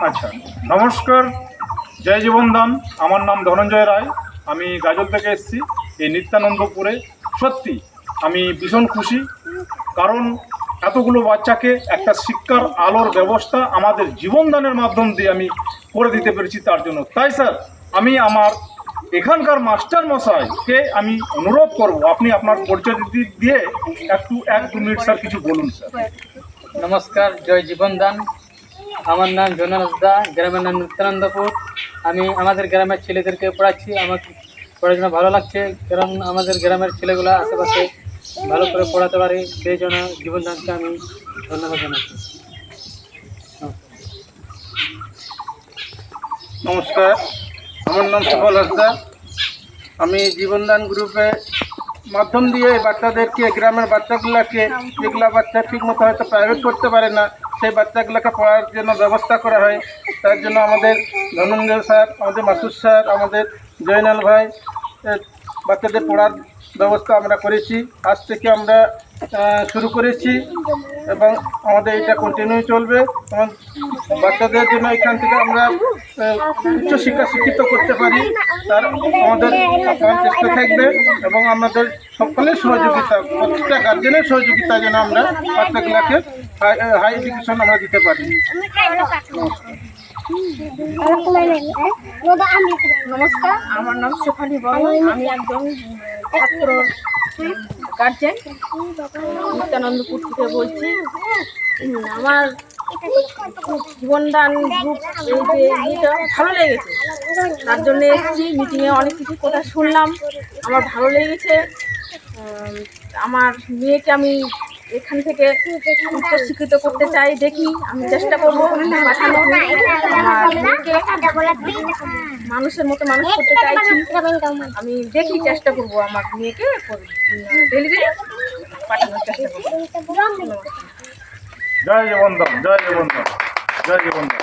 আচ্ছা, নমস্কার, জয় জীবনদান। আমার নাম ধনঞ্জয় রায়। আমি গাজল থেকে এসেছি এই নিত্যানন্দপুরে। সত্যি আমি ভীষণ খুশি, কারণ এতগুলো বাচ্চাকে একটা শিক্ষার আলোর ব্যবস্থা আমাদের জীবনদানের মাধ্যম দিয়ে আমি করে দিতে পেরেছি, তার জন্য। তাই স্যার, আমি আমার এখানকার মাস্টার মশাইকে আমি অনুরোধ করব, আপনি আপনার পরিচয় দিয়ে একটু 1-2 মিনিট স্যার কিছু বলুন স্যার। নমস্কার, জয় জীবনদান। আমার নাম জোনাস দা, গ্রামের নাম নিত্যানন্দপুর। আমি আমাদের গ্রামের ছেলেদেরকে পড়াচ্ছি। আমার পড়াশোনা ভালো লাগছে, কারণ আমাদের গ্রামের ছেলেগুলো আশেপাশে ভালো করে পড়াতে পারে, সেই জন্য জীবনদানকে আমি ধন্যবাদ জানাচ্ছি। নমস্কার, আমার নাম সুফল হাসদা। আমি জীবনদান গ্রুপে মাধ্যম দিয়ে বাচ্চাদেরকে, গ্রামের বাচ্চাগুলোকে, যেগুলো বাচ্চা ঠিকমতো হয়তো প্রাইভেট করতে পারে না, সেই বাচ্চাগুলোকে পড়ার জন্য ব্যবস্থা করা হয়। তার জন্য আমাদের ধনঞ্জয় স্যার, আমাদের মাসুদ স্যার, আমাদের জয়নাল ভাই বাচ্চাদের পড়ার ব্যবস্থা আমরা করেছি। আজ থেকে আমরা শুরু করেছি এবং আমাদের এটা কন্টিনিউ চলবে। এবং বাচ্চাদের জন্য এখান থেকে আমরা উচ্চশিক্ষা শিক্ষিত করতে পারি, তার আমাদের চেষ্টা থাকবে। এবং আমাদের সকলের সহযোগিতা, প্রত্যেকটা গার্জেনের সহযোগিতা যেন আমরা বাচ্চাগুলোকে হাই এডুকেশন আমরা দিতে পারি। নমস্কার, আমার নাম শেফালি বর্মন। আমি একজন ছাত্র গার্জেন, নিত্যানন্দপুর থেকে বলছি। আমার জীবনদান গ্রুপ এই যে ইয়েটা ভালো লেগেছে, তার জন্য এসেছি। মিটিংয়ে অনেক কিছু কথা শুনলাম, আমার ভালো লেগেছে। আমার মেয়েকে আমি এখান থেকে উচ্চশিক্ষিত করতে চাই, দেখি আমি চেষ্টা করবো পাঠানো। আমার মেয়েকে মানুষের মতো মানুষ করতে চাইছি, আমি দেখি চেষ্টা করবো আমার মেয়েকে ডেলিভারি পাঠানোর চেষ্টা করবো। জয় জীবনদান, জয় জীবনদান, জয় জীবনদান।